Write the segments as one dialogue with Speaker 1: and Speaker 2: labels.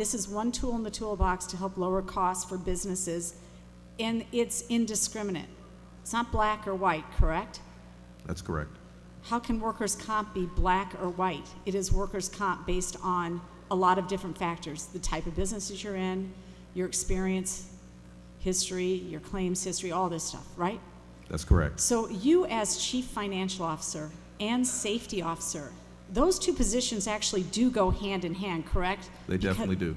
Speaker 1: This is one tool in the toolbox to help lower costs for businesses, and it's indiscriminate. It's not black or white, correct?
Speaker 2: That's correct.
Speaker 1: How can workers' comp be black or white? It is workers' comp based on a lot of different factors. The type of businesses you're in, your experience, history, your claims history, all this stuff, right?
Speaker 2: That's correct.
Speaker 1: So you as chief financial officer and safety officer, those two positions actually do go hand in hand, correct?
Speaker 2: They definitely do.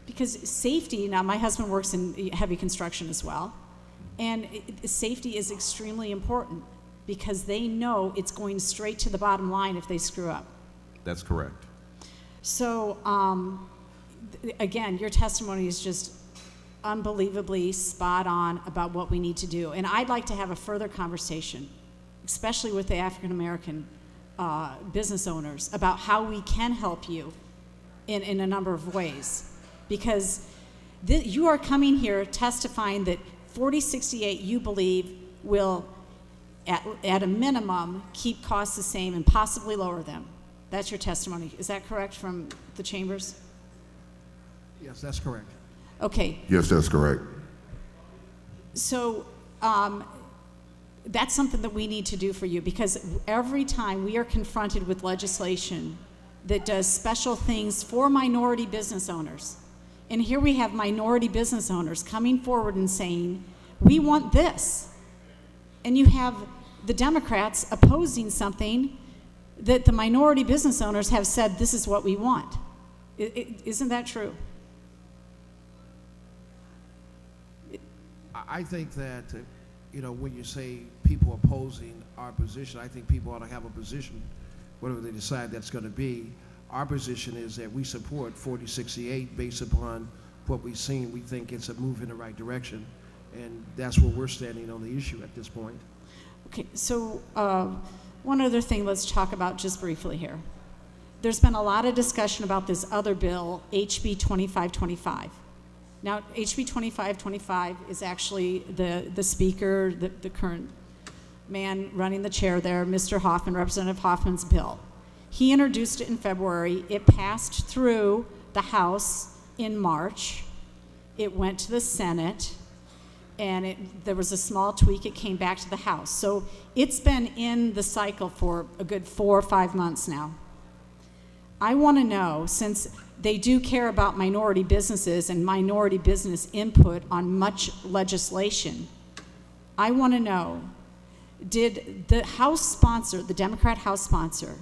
Speaker 1: Because safety, now my husband works in heavy construction as well, and safety is extremely important because they know it's going straight to the bottom line if they screw up.
Speaker 2: That's correct.
Speaker 1: So, again, your testimony is just unbelievably spot on about what we need to do. And I'd like to have a further conversation, especially with the African American business owners, about how we can help you in a number of ways. Because you are coming here testifying that 4068 you believe will, at a minimum, keep costs the same and possibly lower them. That's your testimony. Is that correct from the chambers?
Speaker 3: Yes, that's correct.
Speaker 1: Okay.
Speaker 4: Yes, that's correct.
Speaker 1: So that's something that we need to do for you, because every time we are confronted with legislation that does special things for minority business owners, and here we have minority business owners coming forward and saying, we want this. And you have the Democrats opposing something that the minority business owners have said, this is what we want. Isn't that true?
Speaker 3: I think that, when you say people opposing our position, I think people ought to have a position, whatever they decide that's going to be. Our position is that we support 4068 based upon what we've seen. We think it's a move in the right direction, and that's where we're standing on the issue at this point.
Speaker 1: Okay, so one other thing let's talk about just briefly here. There's been a lot of discussion about this other bill, HB 2525. Now, HB 2525 is actually the speaker, the current man running the chair there, Mr. Hoffman, Representative Hoffman's bill. He introduced it in February. It passed through the House in March. It went to the Senate, and there was a small tweak. It came back to the House. So it's been in the cycle for a good 4 or 5 months now. I want to know, since they do care about minority businesses and minority business input on much legislation, I want to know, did the House sponsor, the Democrat House sponsor,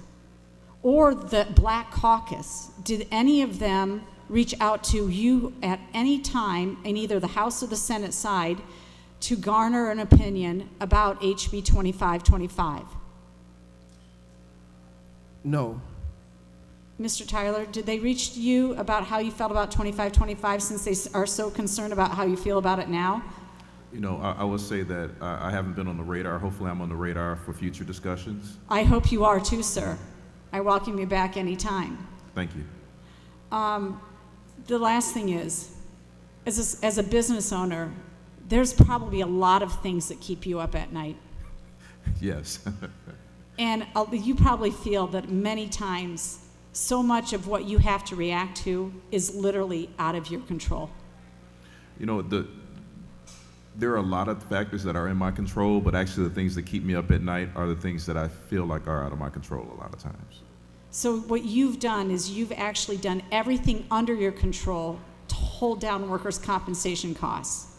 Speaker 1: or the Black Caucus, did any of them reach out to you at any time in either the House or the Senate side to garner an opinion about HB 2525?
Speaker 3: No.
Speaker 1: Mr. Tyler, did they reach to you about how you felt about 2525 since they are so concerned about how you feel about it now?
Speaker 2: I will say that I haven't been on the radar. Hopefully I'm on the radar for future discussions.
Speaker 1: I hope you are too, sir. I welcome you back anytime.
Speaker 2: Thank you.
Speaker 1: The last thing is, as a business owner, there's probably a lot of things that keep you up at night.
Speaker 2: Yes.
Speaker 1: And you probably feel that many times so much of what you have to react to is literally out of your control.
Speaker 2: There are a lot of factors that are in my control, but actually the things that keep me up at night are the things that I feel like are out of my control a lot of times.
Speaker 1: So what you've done is you've actually done everything under your control to hold down workers' compensation costs.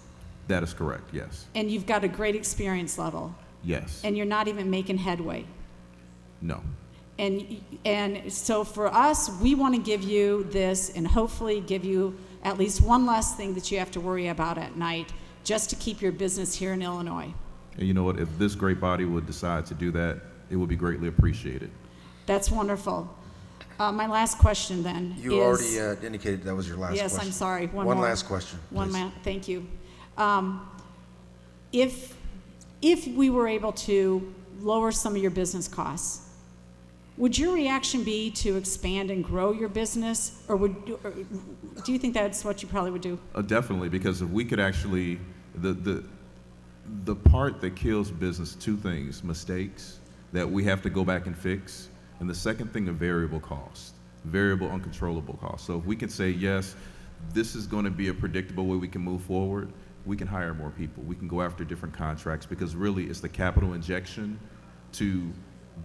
Speaker 2: That is correct, yes.
Speaker 1: And you've got a great experience level.
Speaker 2: Yes.
Speaker 1: And you're not even making headway.
Speaker 2: No.
Speaker 1: And so for us, we want to give you this and hopefully give you at least one less thing that you have to worry about at night just to keep your business here in Illinois.
Speaker 2: And you know what? If this great body would decide to do that, it would be greatly appreciated.
Speaker 1: That's wonderful. My last question then is...
Speaker 5: You already indicated that was your last question.
Speaker 1: Yes, I'm sorry. One
Speaker 5: more.
Speaker 1: more.
Speaker 5: Last question, please.
Speaker 1: Thank you. If we were able to lower some of your business costs, would your reaction be to expand and grow your business, or do you think that's what you probably would do?
Speaker 2: Definitely, because if we could actually, the part that kills business, two things: mistakes that we have to go back and fix, and the second thing, a variable cost, variable uncontrollable cost. So if we can say, yes, this is going to be a predictable way we can move forward, we can hire more people. We can go after different contracts because really it's the capital injection to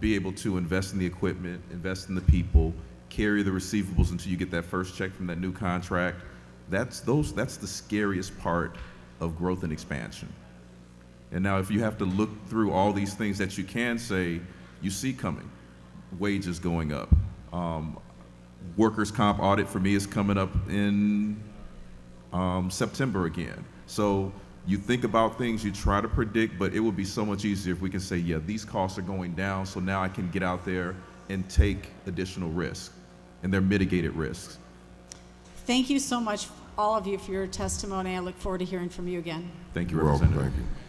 Speaker 2: be able to invest in the equipment, invest in the people, carry the receivables until you get that first check from that new contract. That's the scariest part of growth and expansion. And now if you have to look through all these things that you can say, you see coming, wages going up. Workers' comp audit for me is coming up in September again. So you think about things, you try to predict, but it would be so much easier if we can say, yeah, these costs are going down, so now I can get out there and take additional risks, and they're mitigated risks.
Speaker 1: Thank you so much, all of you, for your testimony. I look forward to hearing from you again.
Speaker 2: Thank you,
Speaker 4: You're welcome.
Speaker 2: Representative.
Speaker 4: Thank you.